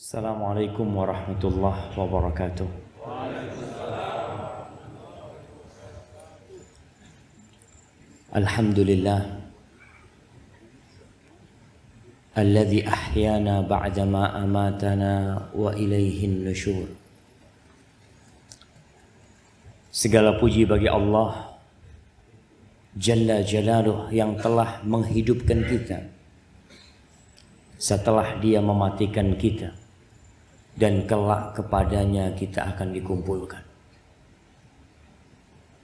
Assalamualaikum warahmatullahi wabarakatuh. Alhamdulillah alladzi ahyana ba'dama amatana wa ilaihin nusyur. Segala puji bagi Allah Jalla Jalaluh yang telah menghidupkan kita setelah Dia mematikan kita, dan kelak kepadanya kita akan dikumpulkan.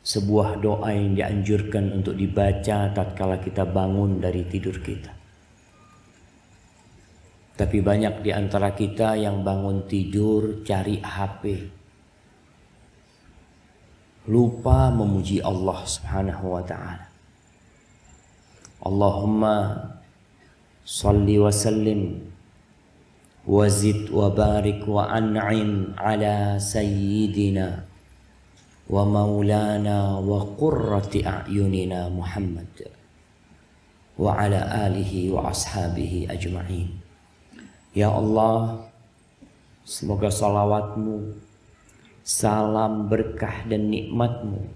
Sebuah doa yang dianjurkan untuk dibaca tatkala kita bangun dari tidur kita. Tapi banyak di antara kita yang bangun tidur cari HP, lupa memuji Allah Subhanahu wa ta'ala. Allahumma salli wa sallim wazid wa barik wa an'im ala sayyidina wa maulana wa qurrati a'yunina Muhammad wa ala alihi wa ashabihi ajma'in. Ya Allah, semoga salawatmu, salam berkah dan nikmatmu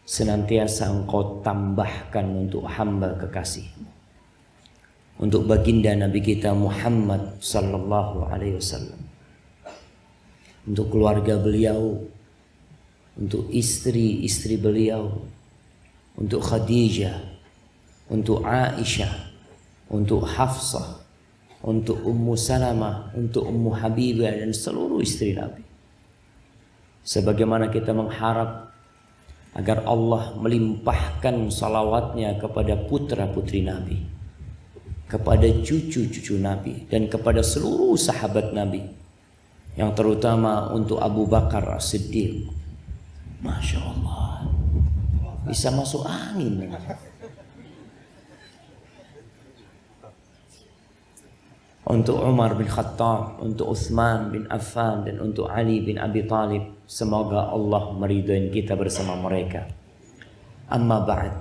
senantiasa Engkau tambahkan untuk hamba kekasihmu, untuk baginda Nabi kita Muhammad sallallahu alaihi wasallam, untuk keluarga beliau, untuk istri-istri beliau, untuk Khadijah, untuk Aisyah, untuk Hafsah, untuk Ummu Salamah, untuk Ummu Habibah dan seluruh istri Nabi. Sebagaimana kita mengharap agar Allah melimpahkan salawatnya kepada putra-putri Nabi, kepada cucu-cucu Nabi, dan kepada seluruh sahabat Nabi, yang terutama untuk Abu Bakar As-Siddiq. Masya Allah, bisa masuk angin. Untuk Umar bin Khattab, untuk Utsman bin Affan, dan untuk Ali bin Abi Thalib. Semoga Allah meridhai kita bersama mereka. Amma ba'd,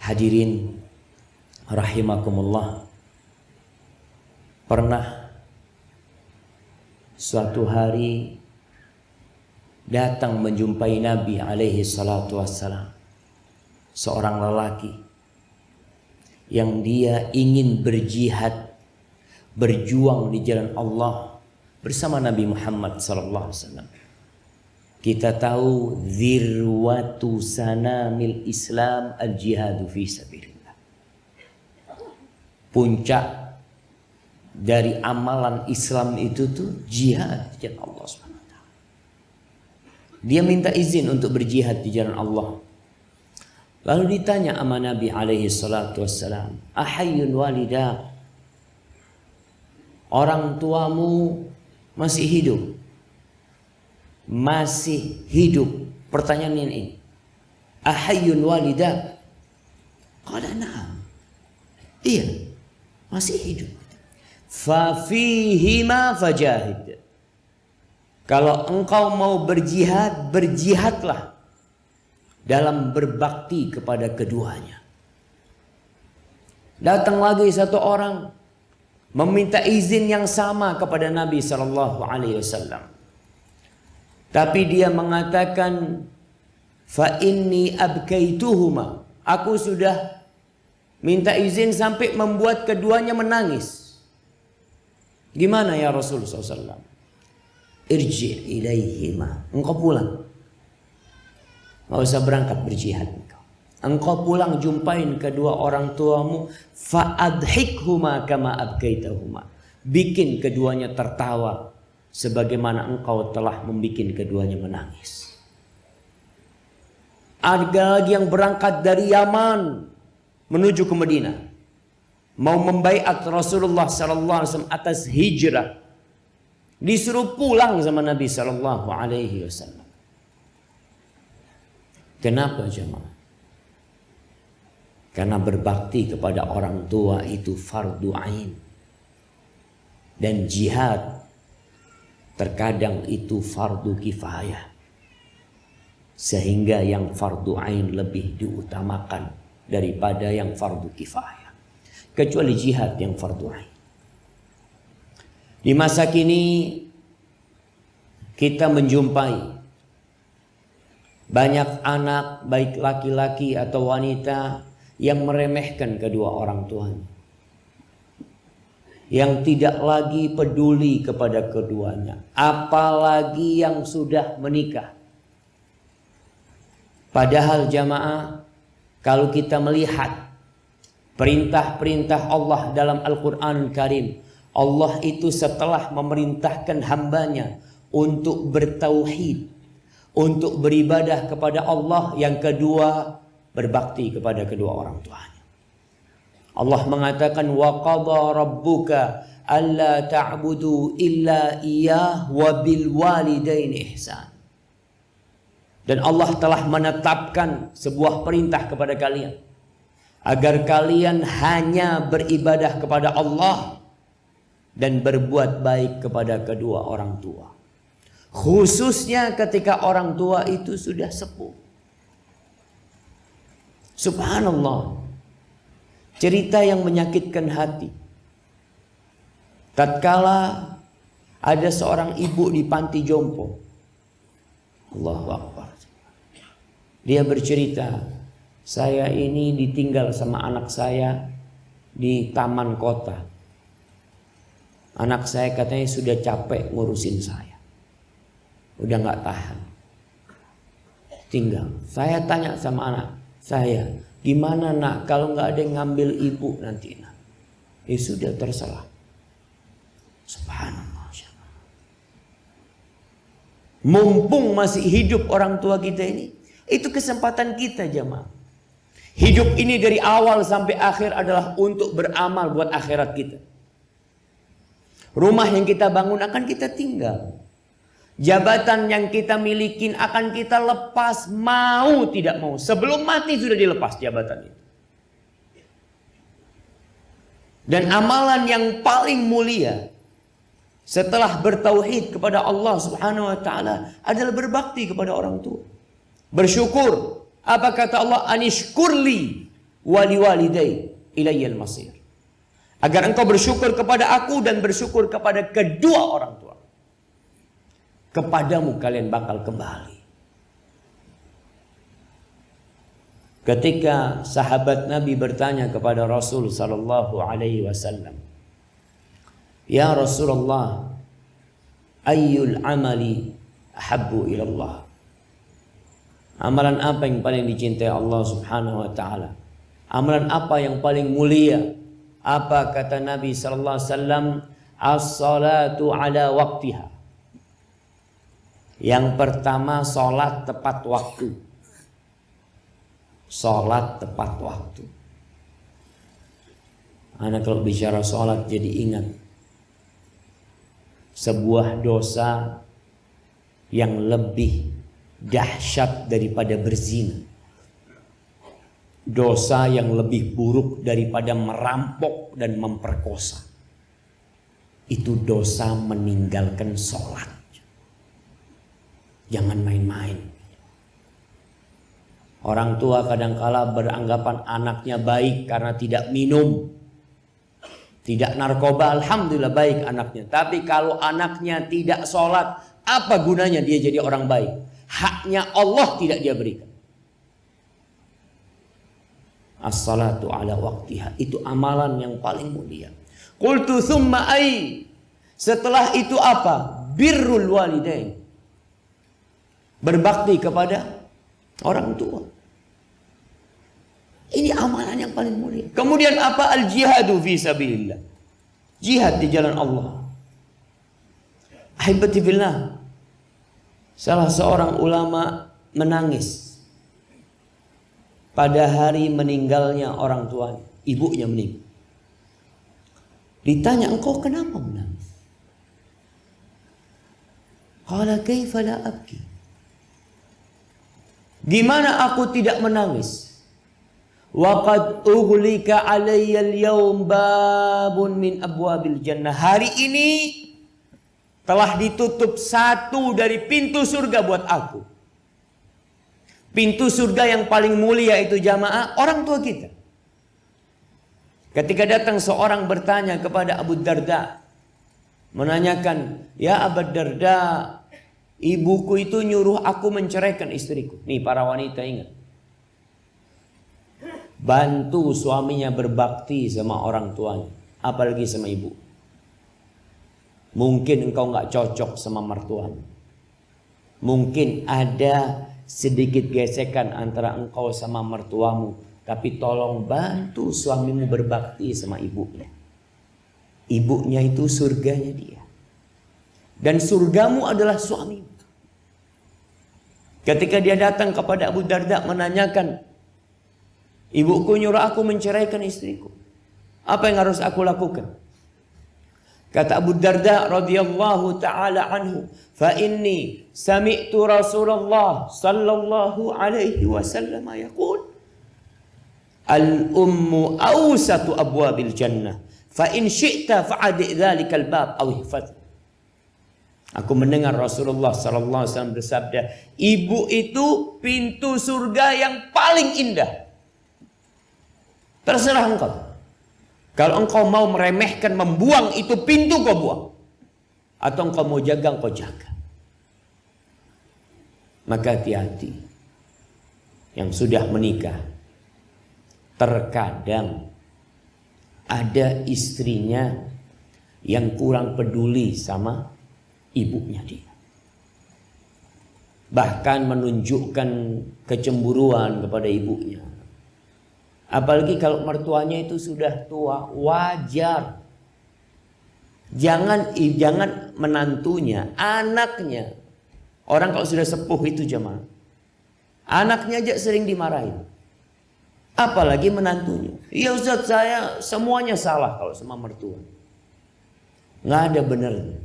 hadirin rahimakumullah. Pernah suatu hari datang menjumpai Nabi alaihi salatu wassalam seorang lelaki yang dia ingin berjihad, berjuang di jalan Allah bersama Nabi Muhammad sallallahu alaihi wasallam. Kita tahu zirwatu sanamil Islam al-jihadu fi sabilillah. Puncak dari amalan Islam itu tuh jihad di jalan Allah Subhanahu wa ta'ala. Dia minta izin untuk berjihad di jalan Allah. Lalu ditanya sama Nabi alaihi salatu wassalam, ahayyun walidak, orang tuamu masih hidup? Masih hidup. Pertanyaan ini, ahayyun walidak? Qala na'am, iya, masih hidup. Fafihima fajahid. Kalau engkau mau berjihad, berjihadlah dalam berbakti kepada keduanya. Datang lagi satu orang meminta izin yang sama kepada Nabi sallallahu alaihi wasallam. Tapi dia mengatakan, fa inni abkaituhuma, aku sudah minta izin sampai membuat keduanya menangis. Gimana ya Rasulullah SAW? Irji ilaihima, engkau pulang, nggak usah berangkat berjihad. Engkau pulang jumpain kedua orang tuamu, fa'adhikhuma kama abkaitahuma, bikin keduanya tertawa sebagaimana engkau telah membikin keduanya menangis. Ada lagi yang berangkat dari Yaman menuju ke Madinah, mau membaiat Rasulullah sallallahu alaihi wasallam atas hijrah. Disuruh pulang sama Nabi sallallahu alaihi wasallam. Kenapa jemaah? Karena berbakti kepada orang tua itu fardu ain. Dan jihad terkadang itu fardu kifayah. Sehingga yang fardu ain lebih diutamakan daripada yang fardu kifayah. Kecuali jihad yang fardu ain. Di masa kini kita menjumpai banyak anak, baik laki-laki atau wanita, yang meremehkan kedua orang tuanya, yang tidak lagi peduli kepada keduanya, apalagi yang sudah menikah. Padahal jamaah, kalau kita melihat perintah-perintah Allah dalam Al-Quran Karim, Allah itu setelah memerintahkan hambanya untuk bertauhid, untuk beribadah kepada Allah, yang kedua berbakti kepada kedua orang tuanya. Allah mengatakan, wa qadha rabbuka alla ta'budu illa iyyah wa bil walidaini ihsan. Dan Allah telah menetapkan sebuah perintah kepada kalian, agar kalian hanya beribadah kepada Allah dan berbuat baik kepada kedua orang tua, khususnya ketika orang tua itu sudah sepuh. Subhanallah, cerita yang menyakitkan hati. Tatkala ada seorang ibu di panti jompo, Allahu Akbar, dia bercerita, saya ini ditinggal sama anak saya di taman kota. Anak saya katanya sudah capek ngurusin saya, udah gak tahan, tinggal. Saya tanya sama anak saya, gimana nak kalau gak ada yang ngambil ibu nanti nak? Ya sudah, terserah. Subhanallah. Mumpung masih hidup orang tua kita ini, itu kesempatan kita jemaah. Hidup ini dari awal sampai akhir adalah untuk beramal buat akhirat kita. Rumah yang kita bangun akan kita tinggal. Jabatan yang kita miliki akan kita lepas, mau tidak mau. Sebelum mati sudah dilepas jabatan itu. Dan amalan yang paling mulia setelah bertauhid kepada Allah Subhanahu wa taala adalah berbakti kepada orang tua. Bersyukur. Apa kata Allah? Anishkurli wali walidai ilayyal masir. Agar engkau bersyukur kepada aku dan bersyukur kepada kedua orang tua. Kepadamu kalian bakal kembali. Ketika sahabat Nabi bertanya kepada Rasul sallallahu alaihi wasallam, ya Rasulullah, ayyul amali ahabbu ilallah? Amalan apa yang paling dicintai Allah Subhanahu wa taala? Amalan apa yang paling mulia? Apa kata Nabi sallallahu alaihi wasallam? As-salatu ala waqtiha. Yang pertama, salat tepat waktu. Salat tepat waktu. Anak kalau bicara salat jadi ingat sebuah dosa yang lebih dahsyat daripada berzina. Dosa yang lebih buruk daripada merampok dan memperkosa. Itu dosa meninggalkan sholat. Jangan main-main. Orang tua kadangkala beranggapan anaknya baik karena tidak minum, tidak narkoba, alhamdulillah baik anaknya. Tapi kalau anaknya tidak sholat, apa gunanya dia jadi orang baik? Haknya Allah tidak dia berikan. As-salatu ala waqtiha, itu amalan yang paling mulia. Qultu thumma ai? Setelah itu apa? Birrul walidain. Berbakti kepada orang tua. Ini amalan yang paling mulia. Kemudian apa? Al-jihadu fi sabilillah. Jihad di jalan Allah. Ahibati fillah. Salah seorang ulama menangis pada hari meninggalnya orang tuanya, ibunya meninggal. Ditanya, engkau kenapa menangis? Qala kaifa la abki? Gimana aku tidak menangis? Wa qad ughlika alayya al-yawm babun min abwabil jannah. Hari ini telah ditutup satu dari pintu surga buat aku. Pintu surga yang paling mulia itu jamaah orang tua kita. Ketika datang seorang bertanya kepada Abu Darda, menanyakan, "Ya Abu Darda, ibuku itu nyuruh aku menceraikan istriku." Nih para wanita ingat. Bantu suaminya berbakti sama orang tuanya, apalagi sama ibu. Mungkin engkau nggak cocok sama mertuamu. Mungkin ada sedikit gesekan antara engkau sama mertuamu, tapi tolong bantu suamimu berbakti sama ibunya. Ibunya itu surganya dia. Dan surgamu adalah suamimu. Ketika dia datang kepada Abu Darda menanyakan, "Ibuku nyuruh aku menceraikan istriku. Apa yang harus aku lakukan?" Kata Abu Darda radhiyallahu taala anhu, "Fa inni sami'tu Rasulullah sallallahu alaihi wasallam yaqul, al-ummu awsatu abwabil jannah, fa in syi'ta fa'adi dzalikal bab aw ihfaz." Aku mendengar Rasulullah sallallahu alaihi wasallam bersabda, ibu itu pintu surga yang paling indah. Terserah engkau. Kalau engkau mau meremehkan, membuang itu pintu, kau buang. Atau engkau mau jaga, engkau jaga. Maka hati-hati. Yang sudah menikah, terkadang ada istrinya yang kurang peduli sama ibunya dia. Bahkan menunjukkan kecemburuan kepada ibunya. Apalagi kalau mertuanya itu sudah tua, wajar. Jangan menantunya, anaknya. Orang kalau sudah sepuh itu jemaah, anaknya aja sering dimarahin. Apalagi menantunya. "Ya Ustaz, saya semuanya salah kalau sama mertua." Nggak ada benernya.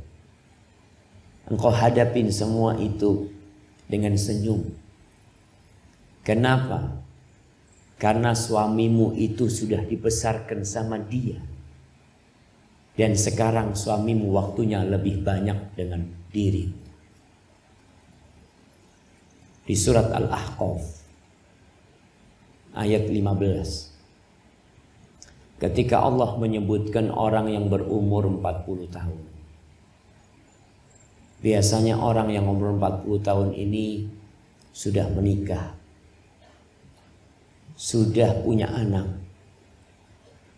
Engkau hadapin semua itu dengan senyum. Kenapa? Karena suamimu itu sudah dibesarkan sama dia. Dan sekarang suamimu waktunya lebih banyak dengan diri. Di surat Al-Ahqaf ayat 15. Ketika Allah menyebutkan orang yang berumur 40 tahun. Biasanya orang yang umur 40 tahun ini sudah menikah, sudah punya anak,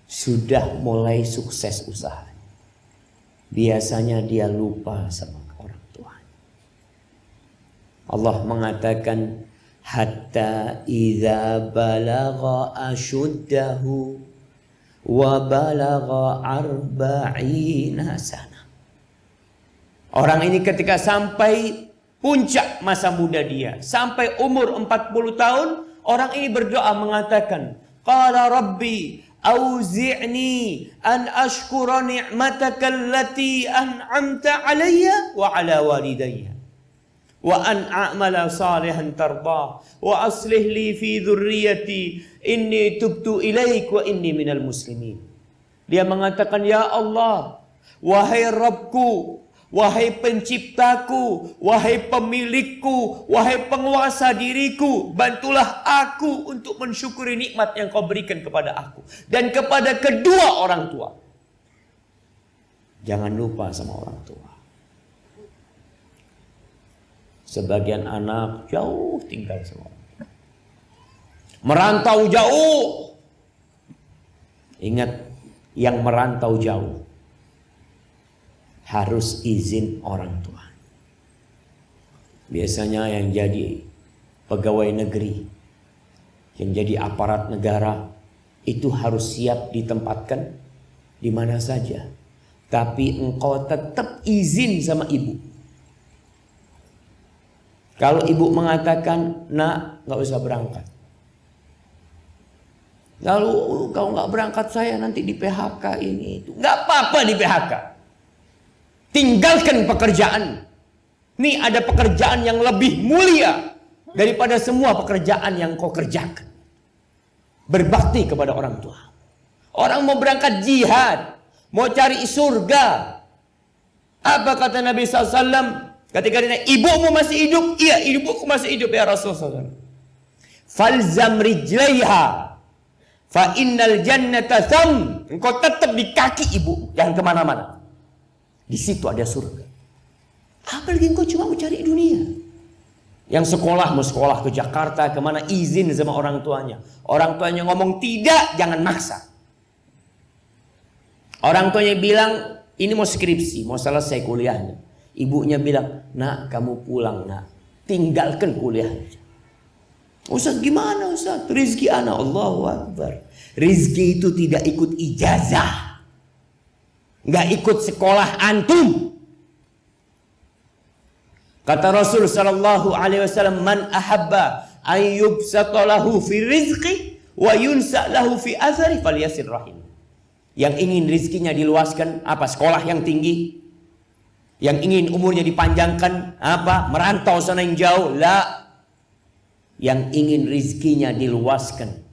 sudah mulai sukses usaha. Biasanya dia lupa sama orang tuanya. Allah mengatakan, hatta idza balagha ashuddahu wa balagha arba'ina sana. Orang ini ketika sampai puncak masa muda dia, sampai umur 40 tahun, orang ini berdoa mengatakan, qala rabbi auzi'ni an ashkura ni'mataka allati an'amta alayya wa ala walidayya wa an a'mala salihan tardah wa aslih li fi dhurriyyati inni tubtu ilaik wa inni minal muslimin. Dia mengatakan, ya Allah, wahai Rabbku, wahai penciptaku, wahai pemilikku, wahai penguasa diriku, bantulah aku untuk mensyukuri nikmat yang kau berikan kepada aku dan kepada kedua orang tua. Jangan lupa sama orang tua. Sebagian anak jauh tinggal sama orang tua, merantau jauh. Ingat, yang merantau jauh harus izin orang tua. Biasanya yang jadi pegawai negeri, yang jadi aparat negara, itu harus siap ditempatkan di mana saja. Tapi engkau tetap izin sama ibu. Kalau ibu mengatakan, nak, gak usah berangkat. Lalu kau gak berangkat, saya nanti di PHK ini itu. Gak apa-apa di PHK. Tinggalkan pekerjaan. Ini ada pekerjaan yang lebih mulia daripada semua pekerjaan yang kau kerjakan. Berbakti kepada orang tua. Orang mau berangkat jihad, mau cari surga. Apa kata Nabi SAW ketika ditanya, ibumu masih hidup? Iya, ibuku masih hidup ya Rasulullah. Falzam rijlaiha fa innal jannata tham. Engkau tetap di kaki ibu, jangan kemana-mana. Di situ ada surga. Apalagi engkau cuma mau cari dunia. Yang sekolah mau sekolah ke Jakarta, kemana, izin sama orang tuanya. Orang tuanya ngomong tidak, jangan maksa. Orang tuanya bilang ini mau skripsi, mau selesai kuliahnya. Ibunya bilang, nak kamu pulang nak, tinggalkan kuliahnya. Ustaz gimana Ustaz? Rizki anak, Allahu Akbar. Rizki itu tidak ikut ijazah, nggak ikut sekolah antum. Kata Rasul sallallahu alaihi wasallam, man ahabba an yubsata lahu fi rizqi wa yunsa lahu fi athari falyasir rahim. Yang ingin rizkinya diluaskan apa? Sekolah yang tinggi. Yang ingin umurnya dipanjangkan apa? Merantau sana yang jauh. La. Yang ingin rizkinya diluaskan,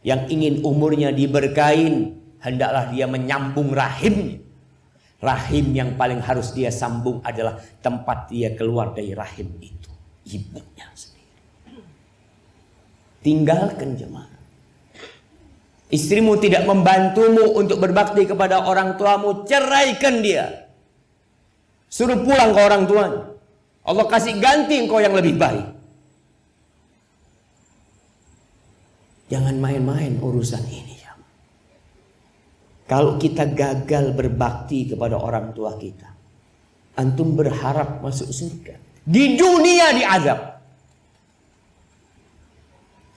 yang ingin umurnya diberkahin, hendaklah dia menyambung rahimnya. Rahim yang paling harus dia sambung adalah tempat dia keluar dari rahim itu, ibunya sendiri. Tinggalkan jemaah. Istrimu tidak membantumu untuk berbakti kepada orang tuamu, ceraikan dia. Suruh pulang ke orang tuanya. Allah kasih ganti engkau yang lebih baik. Jangan main-main urusan ini. Kalau kita gagal berbakti kepada orang tua kita, antum berharap masuk surga. Di dunia diazab.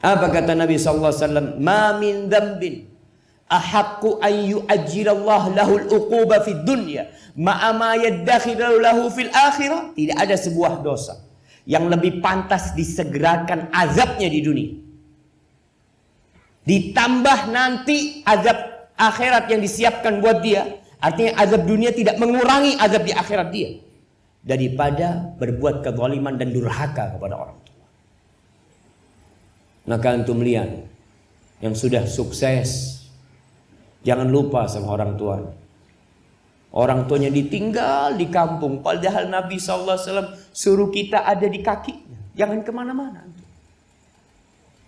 Apa kata Nabi sallallahu alaihi wasallam? Ma min dzambin ahaqqu an yu'ajjilallahu lahul uquba fid dunya ma'a ma yaddakhiru lahu fil akhirah. Tidak ada sebuah dosa yang lebih pantas disegerakan azabnya di dunia. Ditambah nanti azab akhirat yang disiapkan buat dia. Artinya azab dunia tidak mengurangi azab di akhirat dia, daripada berbuat kezaliman dan durhaka kepada orang tua. Maka antum lihat yang sudah sukses, jangan lupa sama orang tua. Orang tuanya ditinggal di kampung, padahal Nabi SAW suruh kita ada di kakinya. Jangan kemana-mana,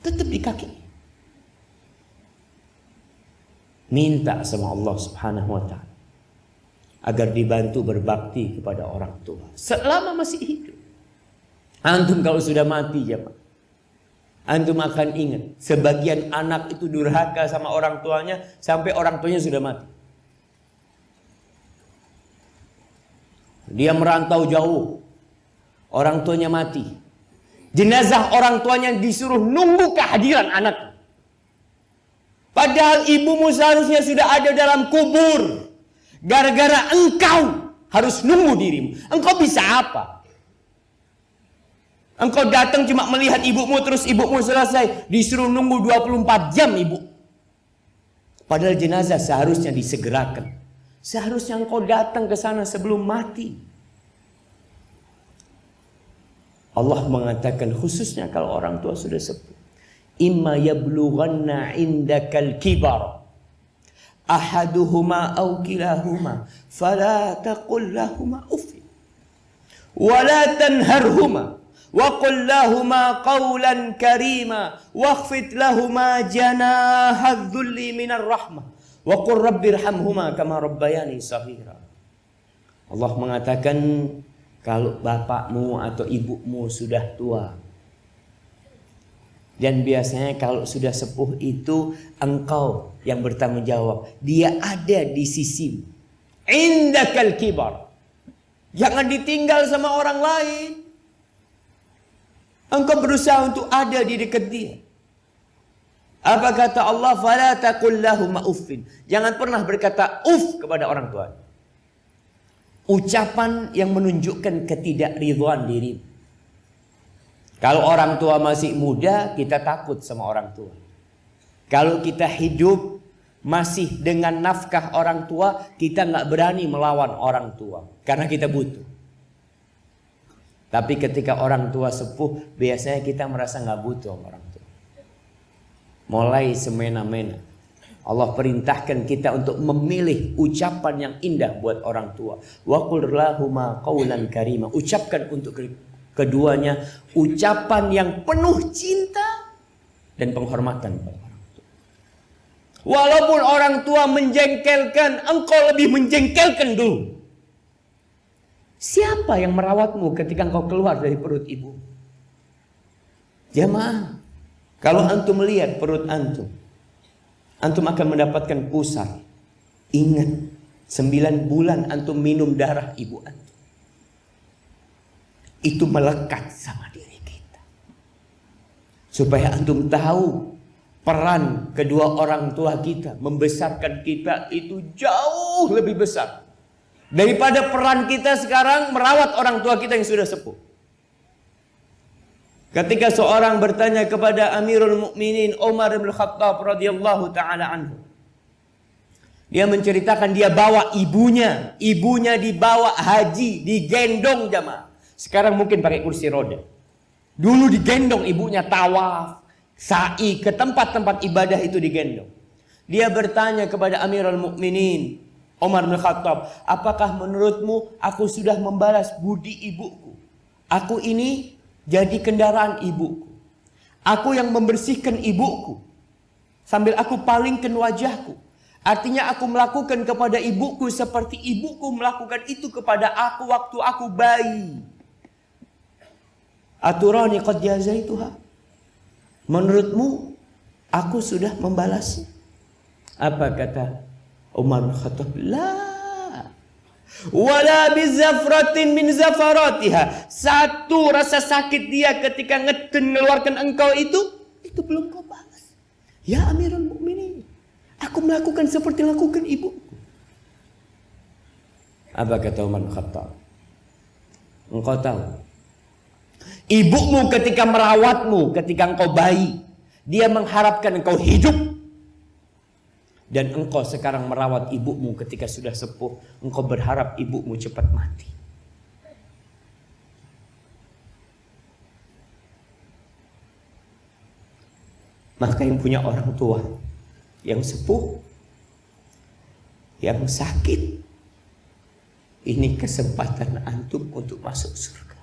tetap di kaki. Minta sama Allah Subhanahu wa ta'ala agar dibantu berbakti kepada orang tua selama masih hidup. Antum kalau sudah mati jemaah, antum akan ingat sebagian anak itu durhaka sama orang tuanya sampai orang tuanya sudah mati. Dia merantau jauh, orang tuanya mati. Jenazah orang tuanya disuruh nunggu kehadiran anaknya. Padahal ibumu seharusnya sudah ada dalam kubur. Gara-gara engkau harus nunggu dirimu. Engkau bisa apa? Engkau datang cuma melihat ibumu, terus ibumu selesai, disuruh nunggu 24 jam ibu. Padahal jenazah seharusnya disegerakan. Seharusnya engkau datang ke sana sebelum mati. Allah mengatakan khususnya kalau orang tua sudah sepuh. Imma yablughanna indakal kibar ahaduhuma aw kilahuma fala taqul lahuma uff wa la tanharhuma wa qul lahuma qawlan karima wakhfid lahuma janaha dhulli minar rahmah wa qur rabbirhamhuma kama rabbayani shaghira. Allah mengatakan kalau bapakmu atau ibumu sudah tua, dan biasanya kalau sudah sepuh itu engkau yang bertanggung jawab. Dia ada di sisi indakal kibar. Jangan ditinggal sama orang lain. Engkau berusaha untuk ada di dekat dia. Apa kata Allah? Fala taqul lahum uffin. Jangan pernah berkata uff kepada orang tua. Ucapan yang menunjukkan ketidakridhaan diri. Kalau orang tua masih muda, kita takut sama orang tua. Kalau kita hidup masih dengan nafkah orang tua, kita nggak berani melawan orang tua karena kita butuh. Tapi ketika orang tua sepuh, biasanya kita merasa nggak butuh sama orang tua. Mulai semena-mena. Allah perintahkan kita untuk memilih ucapan yang indah buat orang tua. Wa qul lahuma qawlan karima. Ucapkan untuk keduanya ucapan yang penuh cinta dan penghormatan kepada orang tua. Walaupun orang tua menjengkelkan, engkau lebih menjengkelkan dulu. Siapa yang merawatmu ketika engkau keluar dari perut ibu? Jamaah, kalau antum melihat perut antum akan mendapatkan pusar. Ingat, 9 bulan antum minum darah ibu antum. Itu melekat sama diri kita. Supaya antum tahu peran kedua orang tua kita membesarkan kita itu jauh lebih besar daripada peran kita sekarang merawat orang tua kita yang sudah sepuh. Ketika seorang bertanya kepada Amirul Mukminin Umar bin Khattab radhiyallahu taala anhu, dia menceritakan dia bawa ibunya dibawa haji, digendong jamaah. Sekarang mungkin pakai kursi roda. Dulu digendong ibunya tawaf, sa'i ke tempat-tempat ibadah itu digendong. Dia bertanya kepada Amirul Mukminin Umar bin Khattab, apakah menurutmu aku sudah membalas budi ibuku? Aku ini jadi kendaraan ibuku. Aku yang membersihkan ibuku sambil aku palingkan wajahku. Artinya aku melakukan kepada ibuku seperti ibuku melakukan itu kepada aku waktu aku bayi. Aturani qad jazaituha. Menurutmu aku sudah membalasnya? Apa kata Umar bin Khattab? La. Wala bizafratin min zafaratiha. Satu rasa sakit dia ketika ngeluarkan engkau itu belum kau balas. Ya Amirul Mukminin, aku melakukan seperti lakukan ibuku. Apa kata Umar bin Khattab? Engkau tahu, ibumu ketika merawatmu ketika engkau bayi, dia mengharapkan engkau hidup. Dan engkau sekarang merawat ibumu ketika sudah sepuh, engkau berharap ibumu cepat mati. Maka yang punya orang tua yang sepuh, yang sakit, ini kesempatan antum untuk masuk surga.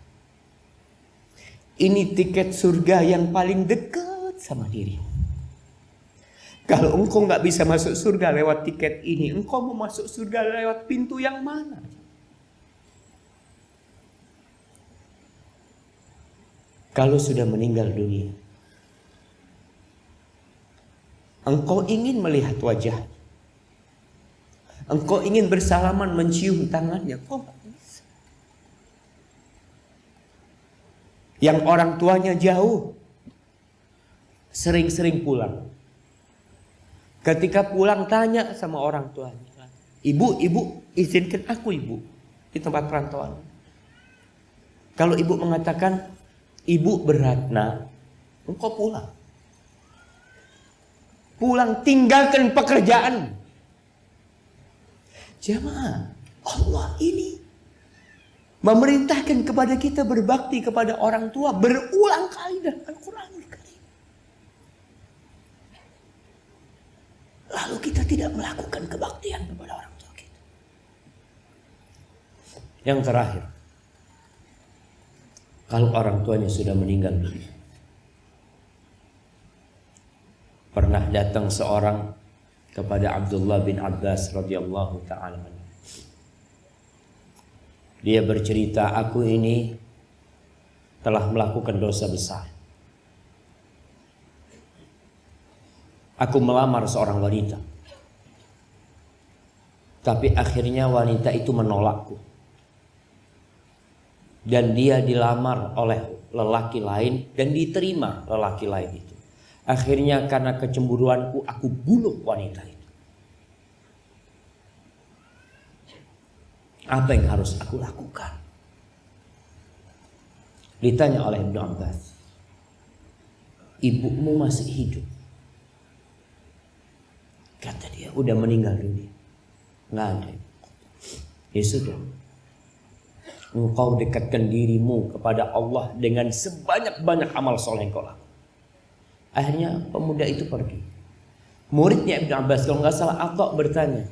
Ini tiket surga yang paling dekat sama dirimu. Kalau engkau nggak bisa masuk surga lewat tiket ini, engkau mau masuk surga lewat pintu yang mana? Kalau sudah meninggal dunia, engkau ingin melihat wajah, engkau ingin bersalaman mencium tangannya, kau nggak bisa. Yang orang tuanya jauh, sering-sering pulang. Ketika pulang tanya sama orang tuanya, ibu izinkan aku ibu di tempat perantauan. Kalau ibu mengatakan ibu berat nak, engkau pulang. Pulang, tinggalkan pekerjaan. Jamaah, Allah ini memerintahkan kepada kita berbakti kepada orang tua berulang kali dalam Al-Quranul Karim. Lalu kita tidak melakukan kebaktian kepada orang tua kita. Yang terakhir, kalau orang tuanya sudah meninggal dunia, pernah datang seorang kepada Abdullah bin Abbas radhiyallahu ta'ala. Dia bercerita, aku ini telah melakukan dosa besar. Aku melamar seorang wanita, tapi akhirnya wanita itu menolakku. Dan dia dilamar oleh lelaki lain dan diterima lelaki lain itu. Akhirnya karena kecemburuanku aku bunuh wanita itu. Apa yang harus aku lakukan? Ditanya oleh Ibnu Abbas, ibumu masih hidup? Kata dia, udah meninggal dunia. Nggak ada. Ya sudah, engkau dekatkan dirimu kepada Allah dengan sebanyak-banyak amal soleh yang kau lakukan. Akhirnya pemuda itu pergi. Muridnya Ibnu Abbas, kalau nggak salah Atta bertanya,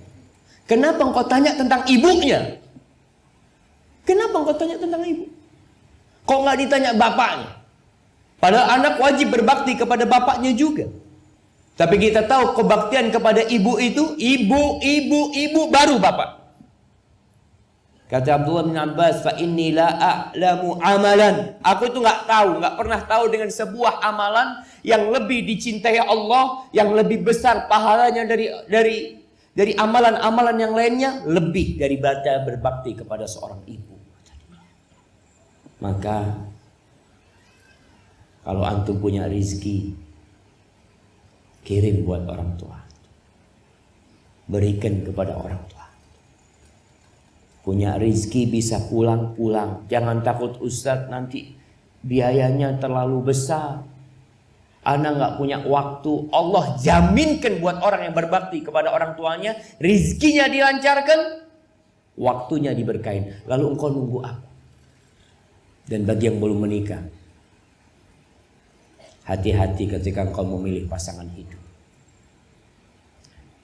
kenapa engkau tanya tentang ibunya? Kenapa engkau tanya tentang ibu? Kok nggak ditanya bapaknya? Padahal anak wajib berbakti kepada bapaknya juga. Tapi kita tahu kebaktian kepada ibu itu ibu baru bapak. Kata Abdullah bin Abbas, fa inni la a'lamu amalan. Aku itu nggak pernah tahu dengan sebuah amalan yang lebih dicintai Allah, yang lebih besar pahalanya dari amalan-amalan yang lainnya, lebih daripada berbakti kepada seorang ibu. Maka kalau antum punya rizki, kirim buat orang tua, berikan kepada orang tua. Punya rizki bisa pulang. Jangan takut Ustadz nanti biayanya terlalu besar, ana nggak punya waktu. Allah jaminkan buat orang yang berbakti kepada orang tuanya, rizkinya dilancarkan, waktunya diberkahin. Lalu engkau nunggu apa? Dan bagi yang belum menikah, hati-hati ketika engkau memilih pasangan hidup.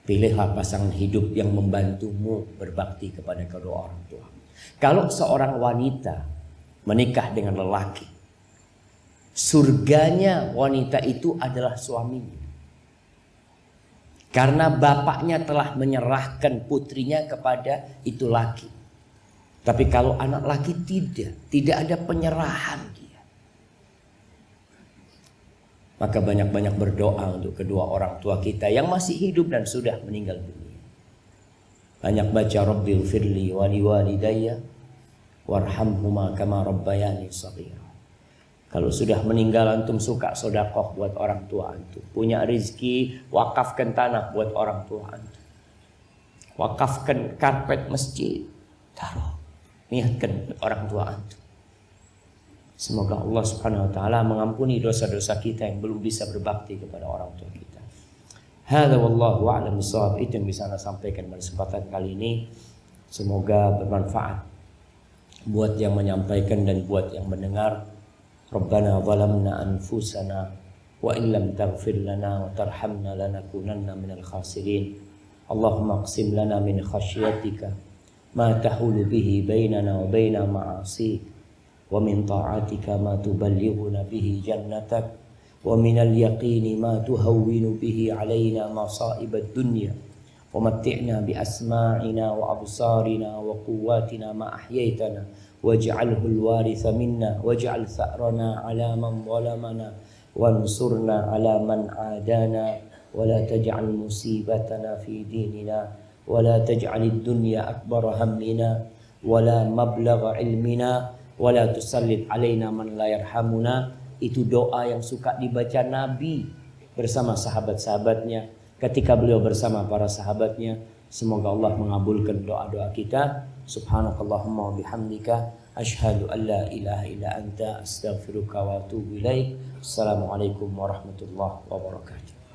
Pilihlah pasangan hidup yang membantumu berbakti kepada kedua orang tua. Kalau seorang wanita menikah dengan lelaki, surganya wanita itu adalah suaminya. Karena bapaknya telah menyerahkan putrinya kepada itu laki. Tapi kalau anak laki tidak ada penyerahan dia. Maka banyak-banyak berdoa untuk kedua orang tua kita yang masih hidup dan sudah meninggal dunia. Banyak baca Rabbil firli wa liwalidayya warhamhuma kama rabbayani shaghira. Kalau sudah meninggal antum suka sedekah buat orang tua antum. Punya rizki, wakafkan tanah buat orang tua antum. Wakafkan karpet masjid, taruh, niatkan buat orang tua antum. Semoga Allah Subhanahu wa taala mengampuni dosa-dosa kita yang belum bisa berbakti kepada orang tua kita. Hadza wallahu a'lam bishawab. Itu yang bisa saya sampaikan pada kesempatan kali ini. Semoga bermanfaat buat yang menyampaikan dan buat yang mendengar. Rabbana zalamna anfusana wa in lam taghfir lana wa tarhamna lanakunanna minal khasirin. Allahumma qsim lana min khasyatika ma tahulu bihi bainana wa baina ma'asik. Wa min ta'atika ma tuballighuna bihi jannatak wa minal yaqini ma tuhawwinu bihi alaina masa'ibad dunya wa matti'na bi asma'ina wa absarina wa quwwatina ma ahyaytana waj'alhu al-waritha minna waj'al tha'rana 'ala man zalamana wansurna 'ala man 'adana wa la taj'al musibatana fi dinina wa la taj'alid dunya akbara hammina wa la mablagha ilmina wala tusallit alaina man la yarhamuna. Itu doa yang suka dibaca Nabi bersama sahabat-sahabatnya ketika beliau bersama para sahabatnya. Semoga Allah mengabulkan doa-doa kita. Subhanakallahumma wa bihamdika asyhadu an la ilaha illa anta astaghfiruka wa atubu ilaik. Assalamualaikum warahmatullahi wabarakatuh.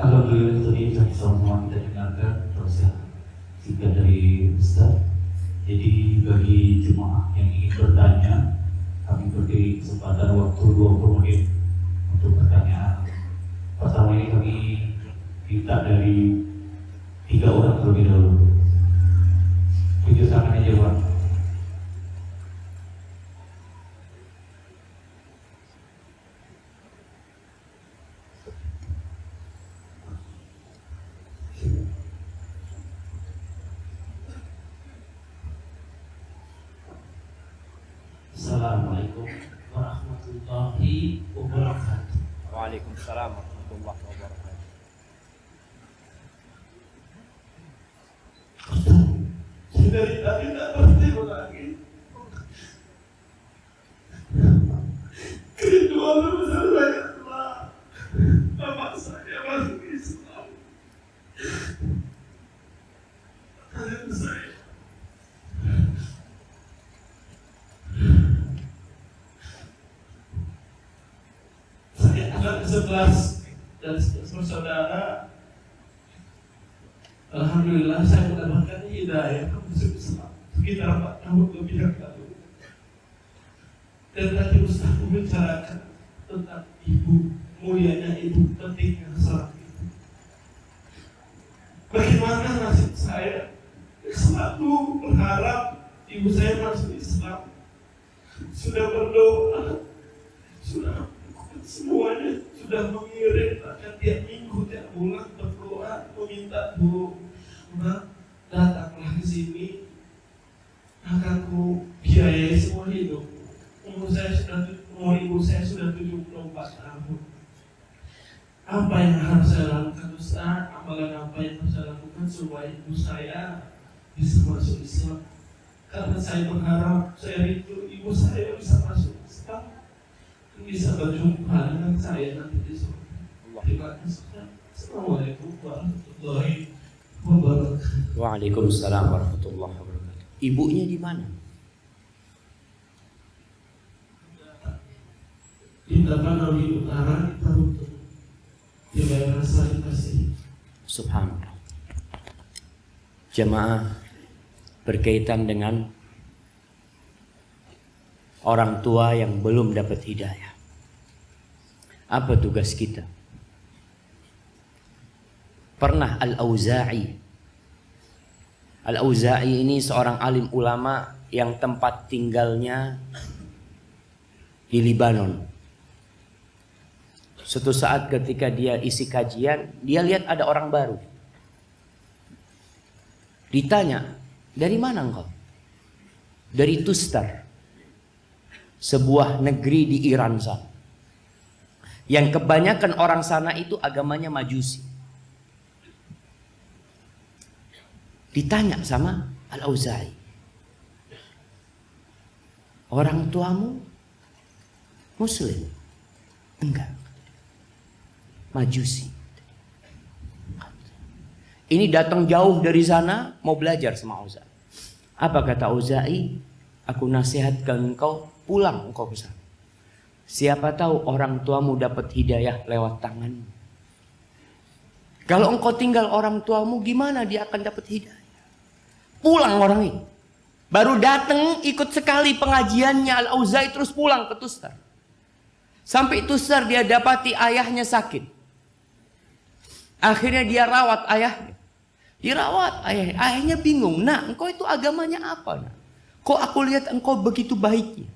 Alhamdulillah tadi semua kita dengarkan proses singkat dari Ustaz. Jadi bagi jemaah yang ingin bertanya, kami beri kesempatan waktu 20 menit untuk pertanyaan. Pertama ini kami minta dari 3 orang terlebih dahulu. Tujuh tangan aja Pak. Assalamualaikum warahmatullahi wabarakatuh. Waalaikumsalam warahmatullahi wabarakatuh. Dari tadi tak berhenti lagi. Kerinduan besar saya telah bapak saya masuk Islam. Kalian saya. Anak 11 dan bersaudara. Alhamdulillah saya mendapatkan hidayah ke masuk Islam sekitar 4 tahun lebih yang lalu. Dan tadi Ustaz membicarakan tentang ibu, mulianya ibu, pentingnya salat itu. Bagaimana nasib saya? Selalu berharap ibu saya masuk Islam. Sudah berdoa, sudah semuanya, sudah mengirim bahkan tiap minggu, tiap bulan berdoa meminta Bu, datanglah ke sini, akan ku biayai semua hidup. Umur ibu saya sudah 74 tahun. Apa yang harus saya lakukan Ustaz? Amalan apa yang harus saya lakukan supaya ibu saya bisa masuk Islam? Karena saya berharap, saya rindu ibu saya bisa masuk Islam, bisa berjumpa dengan saya nanti di surga. Terima kasih. Assalamualaikum warahmatullahi wabarakatuh. Waalaikumsalam warahmatullahi wabarakatuh. Ibunya di mana? Di Tapanuli Utara, di Tarutung, di daerah Sarikasi. Subhanallah. Jemaah, berkaitan dengan orang tua yang belum dapat hidayah. Apa tugas kita? Pernah Al-Auza'i ini seorang alim ulama yang tempat tinggalnya di Libanon. Suatu saat ketika dia isi kajian, dia lihat ada orang baru. Ditanya, dari mana engkau? Dari Tustar, sebuah negeri di Iran sana. Yang kebanyakan orang sana itu agamanya Majusi. Ditanya sama Al-Auza'i, orang tuamu Muslim? Enggak, Majusi. Ini datang jauh dari sana mau belajar sama Auza'i. Apa kata Auza'i? Aku nasihatkan engkau pulang engkau ke sana. Siapa tahu orang tuamu dapat hidayah lewat tanganmu. Kalau engkau tinggal orang tuamu, gimana dia akan dapat hidayah? Pulang orang ini. Baru datang ikut sekali pengajiannya Al-Auza'i terus pulang ke Tustar. Sampai Tustar dia dapati ayahnya sakit. Akhirnya dia rawat ayahnya. Dirawat ayahnya bingung. Nah, engkau itu agamanya apa? Nah? Kok aku lihat engkau begitu baiknya?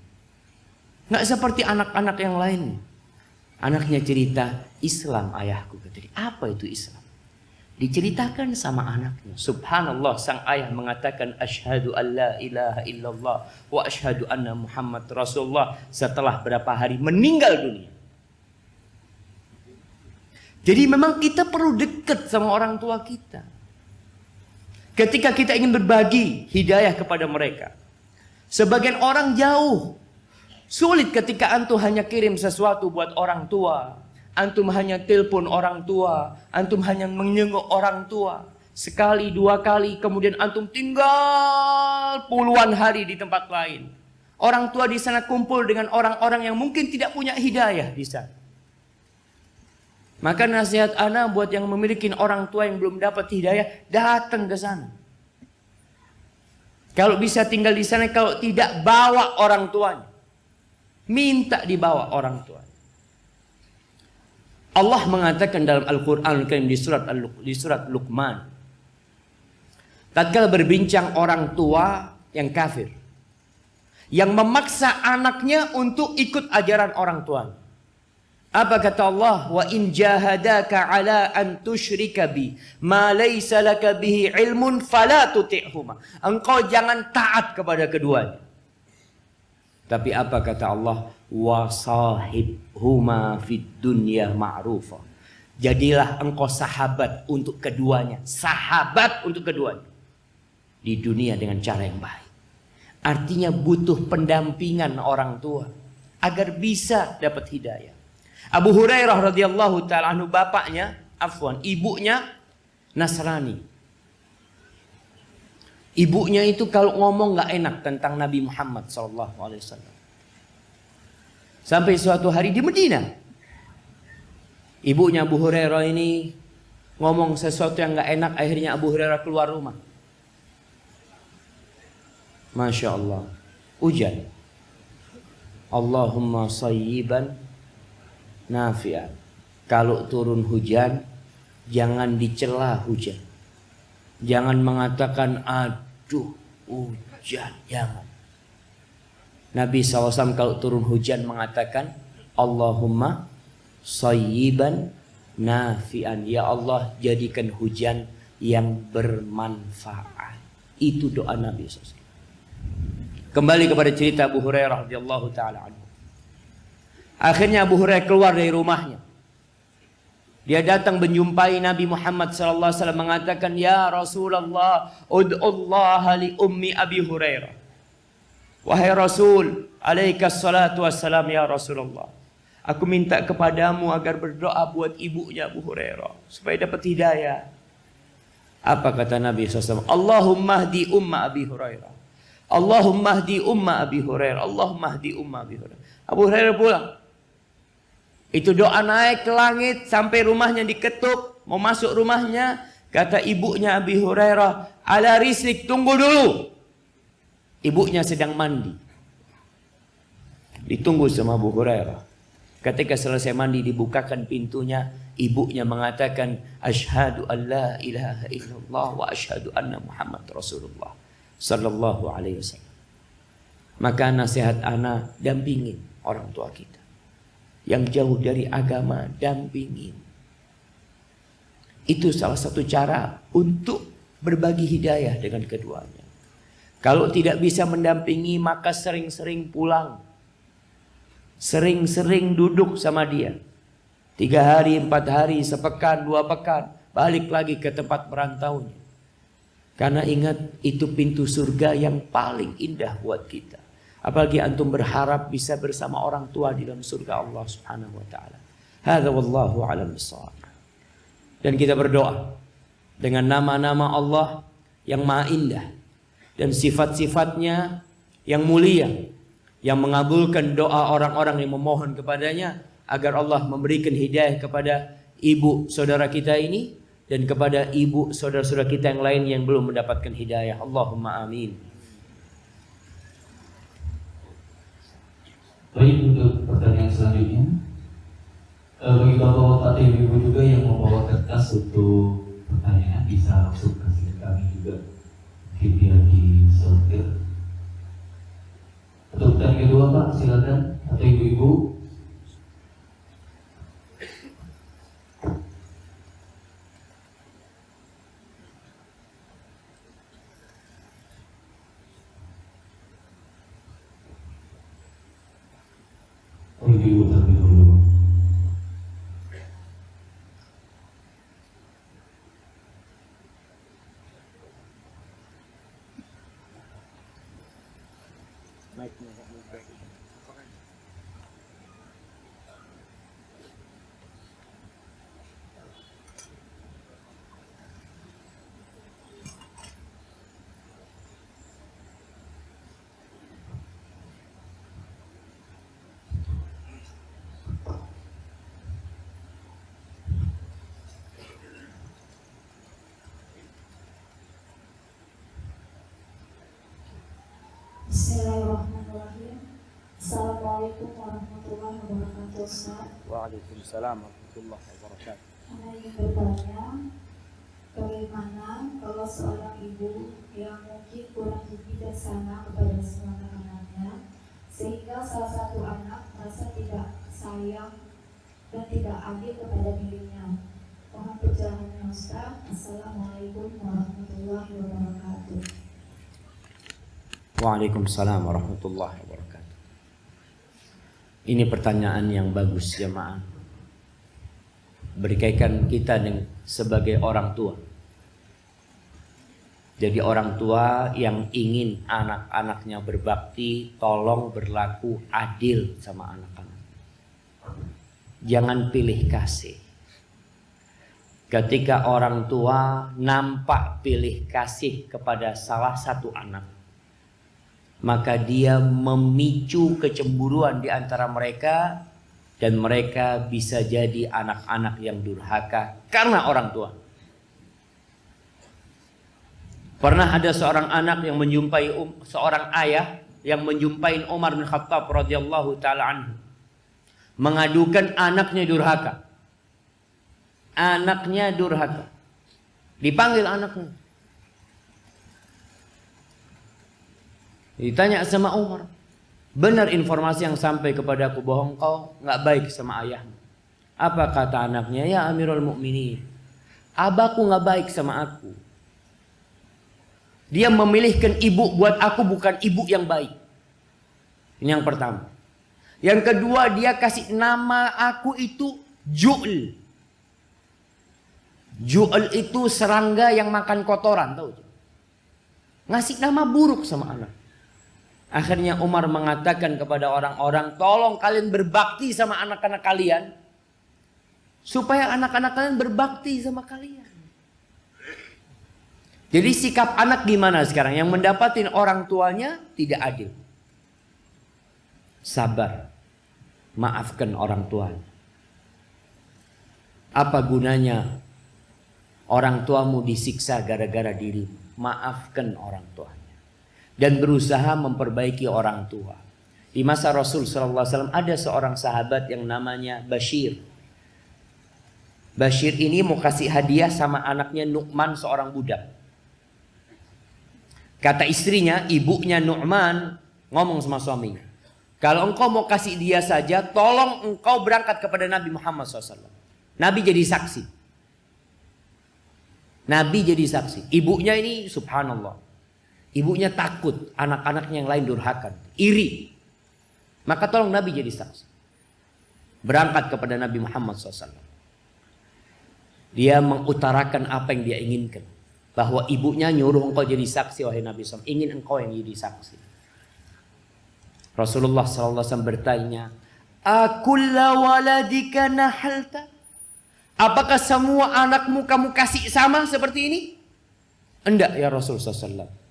Nggak seperti anak-anak yang lain. Anaknya cerita, Islam ayahku. Apa itu Islam? Diceritakan sama anaknya. Subhanallah, sang ayah mengatakan asyhadu an la ilaha illallah wa asyhadu anna Muhammad Rasulullah setelah berapa hari meninggal dunia. Jadi memang kita perlu dekat sama orang tua kita. Ketika kita ingin berbagi hidayah kepada mereka. Sebagian orang jauh. Sulit ketika antum hanya kirim sesuatu buat orang tua. Antum hanya telepon orang tua. Antum hanya menjenguk orang tua. Sekali, dua kali. Kemudian antum tinggal puluhan hari di tempat lain. Orang tua di sana kumpul dengan orang-orang yang mungkin tidak punya hidayah di sana. Maka nasihat ana buat yang memiliki orang tua yang belum dapat hidayah, datang ke sana. Kalau bisa tinggal di sana, kalau tidak bawa orang tuanya. Minta dibawa orang tuanya. Allah mengatakan dalam Al-Quran di surat Luqman. Tatkala berbincang orang tua yang kafir. Yang memaksa anaknya untuk ikut ajaran orang tuanya. Apa kata Allah? Wa in jahadaka ala an tusyrika bi ma laysa laka bihi ilmun fala tuti'huma. Engkau jangan taat kepada keduanya. Tapi apa kata Allah? Wa sahibhuma fid dunya ma'rufa. Jadilah engkau sahabat untuk keduanya. Sahabat untuk keduanya. Di dunia dengan cara yang baik. Artinya butuh pendampingan orang tua agar bisa dapat hidayah. Abu Hurairah radhiyallahu ta'ala anhu ibunya Nasrani. Ibunya itu kalau ngomong nggak enak tentang Nabi Muhammad SAW. Sampai suatu hari di Medina, ibunya Abu Hurairah ini ngomong sesuatu yang nggak enak, akhirnya Abu Hurairah keluar rumah. Masya Allah, hujan. Allahumma sayyiban nafi'an. Kalau turun hujan, jangan dicela hujan. Jangan mengatakan aduh hujan, jangan. Nabi SAW kalau turun hujan mengatakan Allahumma sayyiban nafi'an. Ya Allah, jadikan hujan yang bermanfaat. Itu doa Nabi SAW. Kembali kepada cerita Abu Hurairah radhiyallahu taala anhu. Akhirnya Abu Hurairah keluar dari rumahnya. Dia datang menjumpai Nabi Muhammad sallallahu alaihi wasallam mengatakan, "Ya Rasulullah, ud'ullaha li ummi Abi Hurairah." Wahai Rasul, alaikas salatu wassalam ya Rasulullah. Aku minta kepadamu agar berdoa buat ibunya Abu Hurairah supaya dapat hidayah. Apa kata Nabi SAW? Allahumma hdi umma Abi Hurairah. Allahumma hdi umma Abi Hurairah. Allahumma hdi umma Abi Hurairah. Abu Hurairah pulang. Itu doa naik ke langit sampai rumahnya diketuk. Mau masuk rumahnya, kata ibunya Abi Hurairah, ala rislik, tunggu dulu. Ibunya sedang mandi. Ditunggu sama Abu Hurairah. Ketika selesai mandi dibukakan pintunya, ibunya mengatakan, asyhadu an la ilaha illallah wa asyhadu anna Muhammad Rasulullah sallallahu alaihi wasallam. Maka nasihat ana, dampingin orang tua kita yang jauh dari agama, dampingin. Itu salah satu cara untuk berbagi hidayah dengan keduanya. Kalau tidak bisa mendampingi, maka sering-sering pulang. Sering-sering duduk sama dia. 3 hari, 4 hari, sepekan, 2 pekan. Balik lagi ke tempat perantaunya. Karena ingat, itu pintu surga yang paling indah buat kita. Apalagi antum berharap bisa bersama orang tua di dalam surga Allah subhanahu wa ta'ala. Hadza wallahu a'lam bissawab. Dan kita berdoa dengan nama-nama Allah yang maha indah. Dan sifat-sifatnya yang mulia. Yang mengabulkan doa orang-orang yang memohon kepadanya. Agar Allah memberikan hidayah kepada ibu saudara kita ini. Dan kepada ibu saudara-saudara kita yang lain yang belum mendapatkan hidayah. Allahumma amin. Baik, untuk pertanyaan selanjutnya, bagi bapak-bapak dan ibu juga yang membawa kertas untuk pertanyaan bisa langsung kasih kami juga, mungkin biar disortir. Untuk pertanyaan kedua Pak, silakan, atau ibu-ibu. Ibu terlebih dahulu. Bismillahirrahmanirrahim. Assalamualaikum warahmatullahi wabarakatuh. Ustaz. Waalaikumsalam warahmatullahi wabarakatuh. Saya ingin bertanya, bagaimana kalau seorang ibu yang mungkin kurang bijaksana kepada semua anak-anaknya, sehingga salah satu anak merasa tidak sayang dan tidak adil kepada dirinya. Mohon pencerahannya Ustaz. Assalamualaikum warahmatullahi wabarakatuh. Waalaikumsalam warahmatullahi wabarakatuh. Ini pertanyaan yang bagus jemaah. Berkaitan kita dengan sebagai orang tua. Jadi orang tua yang ingin anak-anaknya berbakti, tolong berlaku adil sama anak-anak. Jangan pilih kasih. Ketika orang tua nampak pilih kasih kepada salah satu anak, maka dia memicu kecemburuan di antara mereka dan mereka bisa jadi anak-anak yang durhaka karena orang tua. Pernah ada seorang anak yang menjumpai seorang ayah yang menjumpai Umar bin Khattab radhiyallahu taala anhu mengadukan anaknya durhaka. Anaknya durhaka. Dipanggil anaknya. Ditanya sama Umar, benar informasi yang sampai kepadaku bahwa engkau nggak baik sama ayahmu. Apa kata anaknya? Ya Amirul Mukminin, abahku nggak baik sama aku. Dia memilihkan ibu buat aku bukan ibu yang baik. Ini yang pertama. Yang kedua, dia kasih nama aku itu Ju'l. Ju'l itu serangga yang makan kotoran, tahu? Ngasih nama buruk sama anak. Akhirnya Umar mengatakan kepada orang-orang, tolong kalian berbakti sama anak-anak kalian, supaya anak-anak kalian berbakti sama kalian. Jadi sikap anak gimana sekarang? Yang mendapatin orang tuanya tidak adil. Sabar. Maafkan orang tuanya. Apa gunanya orang tuamu disiksa gara-gara dirimu? Maafkan orang tuanya. Dan berusaha memperbaiki orang tua. Di masa Rasul SAW ada seorang sahabat yang namanya Bashir. Bashir ini mau kasih hadiah sama anaknya Nu'man, seorang budak. Kata istrinya, ibunya Nu'man ngomong sama suaminya, kalau engkau mau kasih dia saja, tolong engkau berangkat kepada Nabi Muhammad SAW. Nabi jadi saksi. Nabi jadi saksi. Ibunya ini subhanallah. Ibunya takut anak-anaknya yang lain durhaka, iri. Maka tolong Nabi jadi saksi. Berangkat kepada Nabi Muhammad SAW. Dia mengutarakan apa yang dia inginkan. Bahwa ibunya nyuruh engkau jadi saksi, wahai Nabi SAW. Ingin engkau yang jadi saksi. Rasulullah SAW bertanya, akulla waladika nahalta? Apakah semua anakmu kamu kasih sama seperti ini? Enggak ya Rasulullah SAW.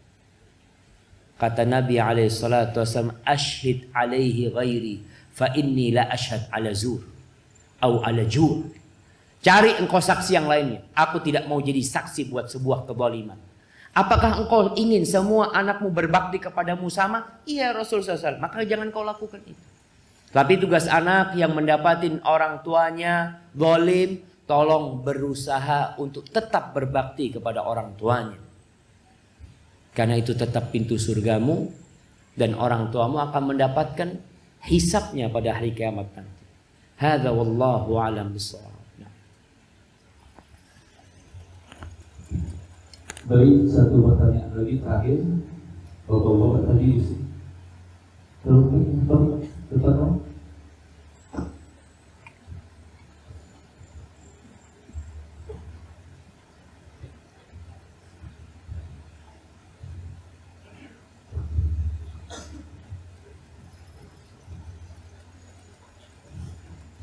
Kata Nabi SAW, ashhid alaihi ghairi, fa inni la ashhad ala zur, au ala jur. Cari engkau saksi yang lainnya. Aku tidak mau jadi saksi buat sebuah kezaliman. Apakah engkau ingin semua anakmu berbakti kepadamu sama? Iya Rasulullah SAW. Maka jangan kau lakukan itu. Tapi tugas anak yang mendapatin orang tuanya zalim, tolong berusaha untuk tetap berbakti kepada orang tuanya. Karena itu tetap pintu surgamu. Dan orang tuamu akan mendapatkan hisabnya pada hari kiamat nanti. Hadza wallahu a'lam bishawab. Baik, satu pertanyaan lagi terakhir. Bapak-bapak tadi terus depan dong.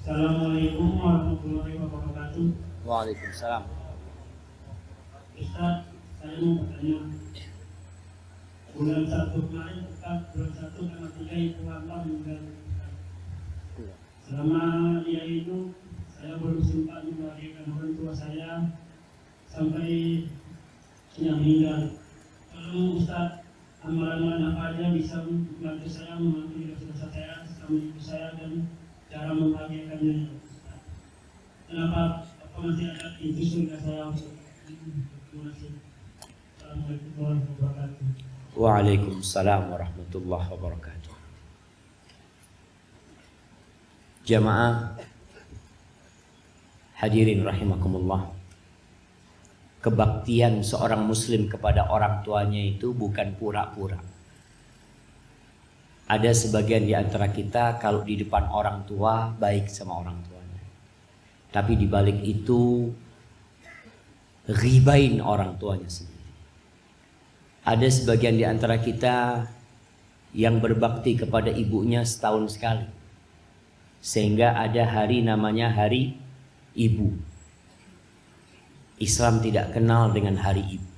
Assalamualaikum warahmatullahi wabarakatuh. Waalaikumsalam. Ustaz, saya mau bertanya. Bulan 1 kemarin, bulan 1 tanggal 3 itu Allah meninggal. Selama dia itu, saya belum sempat membahagiakan orang tua saya sampai dia meninggal. Tolong Ustaz, amalan-amalan apa aja bisa membantu saya mengampuni dosa saya sama ibu saya dan cara membahagiakannya. Kenapa masih ada pintu surga saya? Terima kasih. Assalamualaikum warahmatullahi wabarakatuh. Waalaikumsalam warahmatullahi wabarakatuh. Jamaah hadirin rahimakumullah. Kebaktian seorang muslim kepada orang tuanya itu bukan pura-pura. Ada sebagian di antara kita kalau di depan orang tua baik sama orang tuanya. Tapi di balik itu ribain orang tuanya sendiri. Ada sebagian di antara kita yang berbakti kepada ibunya setahun sekali. Sehingga ada hari namanya hari ibu. Islam tidak kenal dengan hari ibu.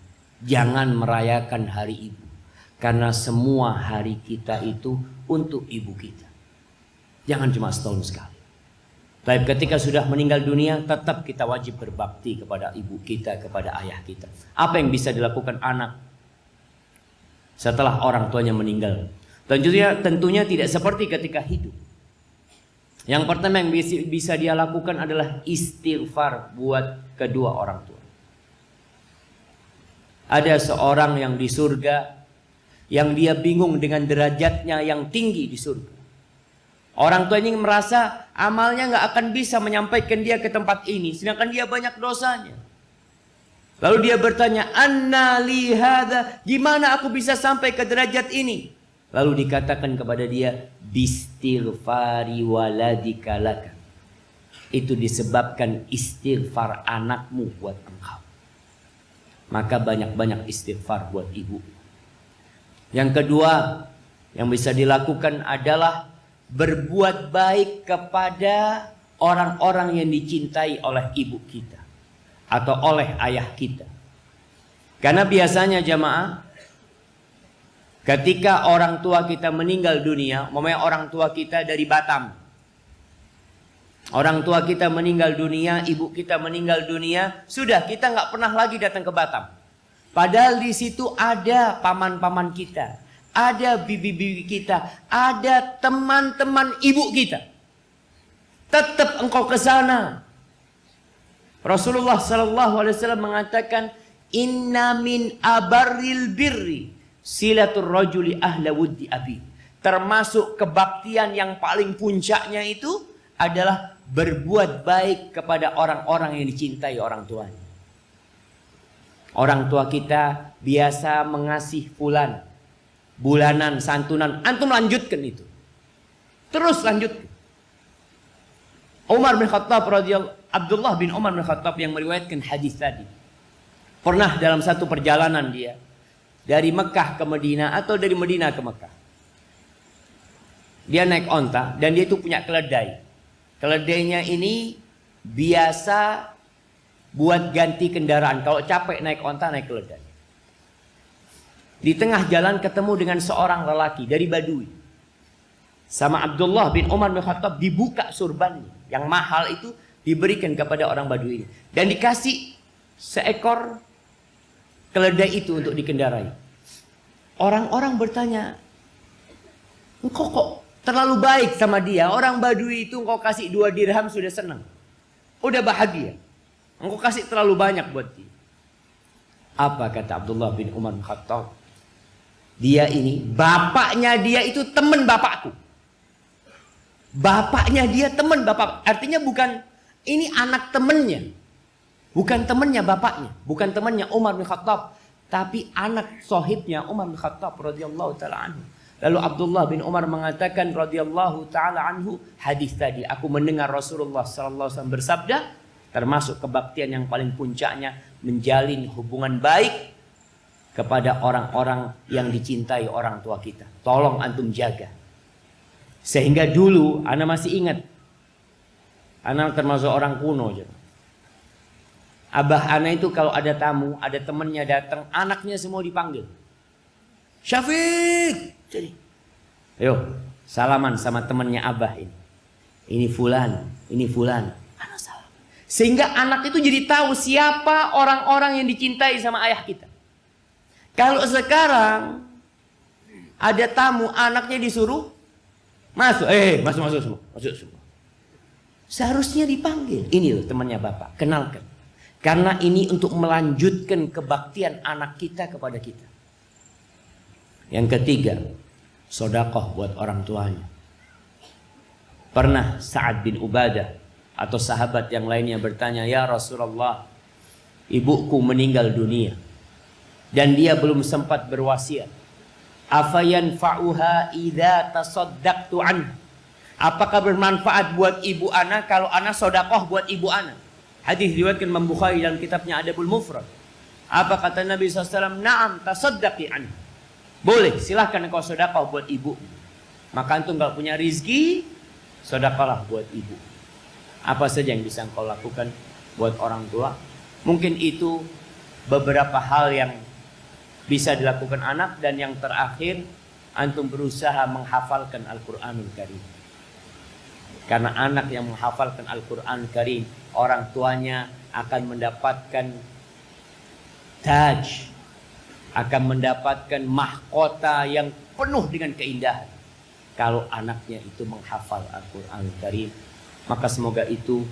Jangan merayakan hari ibu. Karena semua hari kita itu untuk ibu kita. Jangan cuma setahun sekali. Tapi ketika sudah meninggal dunia, tetap kita wajib berbakti kepada ibu kita, kepada ayah kita. Apa yang bisa dilakukan anak setelah orang tuanya meninggal? Tentunya tidak seperti ketika hidup. Yang pertama yang bisa dia lakukan adalah istighfar buat kedua orang tua. Ada seorang yang di surga yang dia bingung dengan derajatnya yang tinggi di surga. Orang tua ini merasa amalnya nggak akan bisa menyampaikan dia ke tempat ini, sedangkan dia banyak dosanya. Lalu dia bertanya, "Anna li hadza?" Gimana aku bisa sampai ke derajat ini? Lalu dikatakan kepada dia, "Bistighfari waladika laka." Itu disebabkan istighfar anakmu buat engkau. Maka banyak-banyak istighfar buat ibu. Yang kedua yang bisa dilakukan adalah berbuat baik kepada orang-orang yang dicintai oleh ibu kita atau oleh ayah kita. Karena biasanya jamaah, ketika orang tua kita meninggal dunia, umpamanya orang tua kita dari Batam, orang tua kita meninggal dunia, ibu kita meninggal dunia, sudah kita nggak pernah lagi datang ke Batam. Padahal di situ ada paman-paman kita, ada bibi-bibi kita, ada teman-teman ibu kita. Tetap engkau ke sana. Rasulullah SAW mengatakan, "Inna min abarril birri silatul rajuli ahla wuddi abi." Termasuk kebaktian yang paling puncaknya itu adalah berbuat baik kepada orang-orang yang dicintai orang tuanya. Orang tua kita biasa mengasih fulan, bulanan, santunan. Antum lanjutkan itu. Terus lanjutkan. Abdullah bin Umar bin Khattab yang meriwayatkan hadis tadi. Pernah dalam satu perjalanan dia dari Mekah ke Madinah atau dari Madinah ke Mekah. Dia naik onta dan dia itu punya keledai. Keledainya ini biasa buat ganti kendaraan. Kalau capek naik onta, naik keledai. Di tengah jalan ketemu dengan seorang lelaki dari Badui. Sama Abdullah bin Umar bin Khattab dibuka surbannya. Yang mahal itu diberikan kepada orang Badui ini. Dan dikasih seekor keledai itu untuk dikendarai. Orang-orang bertanya, "Engkau kok terlalu baik sama dia? Orang Badui itu engkau kasih 2 dirham sudah senang. Udah bahagia. Engkau kasih terlalu banyak buat dia." Apa kata Abdullah bin Umar bin Khattab? Dia ini, bapaknya dia itu teman bapakku. Bapaknya dia teman bapak. Artinya bukan, ini anak temannya. Bukan temannya bapaknya. Bukan temannya Umar bin Khattab. Tapi anak sohibnya Umar bin Khattab radhiyallahu ta'ala anhu. Lalu Abdullah bin Umar mengatakan radhiyallahu ta'ala anhu, hadis tadi, aku mendengar Rasulullah SAW bersabda, termasuk kebaktian yang paling puncaknya menjalin hubungan baik kepada orang-orang yang dicintai orang tua kita. Tolong antum jaga. Sehingga dulu ana masih ingat, ana termasuk orang kuno aja. Abah ana itu kalau ada tamu, ada temannya datang, anaknya semua dipanggil. Syafiq, jadi, ayo salaman sama temannya abah ini. Ini fulan, ini fulan. Anak salam. Sehingga anak itu jadi tahu siapa orang-orang yang dicintai sama ayah kita. Kalau sekarang ada tamu, anaknya disuruh masuk, masuk semua, masuk semua. Seharusnya dipanggil. Ini loh temannya bapak, kenalkan. Karena ini untuk melanjutkan kebaktian anak kita kepada kita. Yang ketiga, sedekah buat orang tuanya. Pernah Sa'ad bin Ubadah atau sahabat yang lainnya bertanya, "Ya Rasulullah, ibuku meninggal dunia dan dia belum sempat berwasiat. Afayanfa'uha idza tasaddaqtu anha?" Apakah bermanfaat buat ibu ana kalau ana sedekah buat ibu ana? Hadis riwayatkan Imam Bukhari dalam kitabnya Adabul Mufrad. Apa kata Nabi SAW? "Na'am, tasaddaqi anha." Boleh, silahkan engkau sedekah buat ibu. Maka antum kalau punya rizki, sedekahlah buat ibu. Apa saja yang bisa engkau lakukan buat orang tua? Mungkin itu beberapa hal yang bisa dilakukan anak. Dan yang terakhir, antum berusaha menghafalkan Al-Quranul Karim. Karena anak yang menghafalkan Al-Quran Karim, orang tuanya akan mendapatkan taj, akan mendapatkan mahkota yang penuh dengan keindahan. Kalau anaknya itu menghafal Al-Quran Karim, maka semoga itu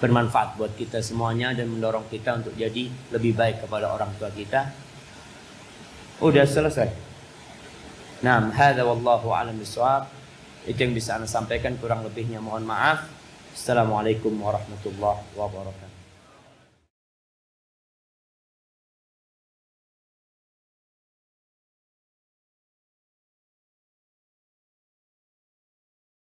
bermanfaat buat kita semuanya dan mendorong kita untuk jadi lebih baik kepada orang tua kita. Udah selesai. Nah, hadza wallahu a'lam bishawab. Itu yang bisa Anda sampaikan, kurang lebihnya mohon maaf. Assalamualaikum warahmatullahi wabarakatuh.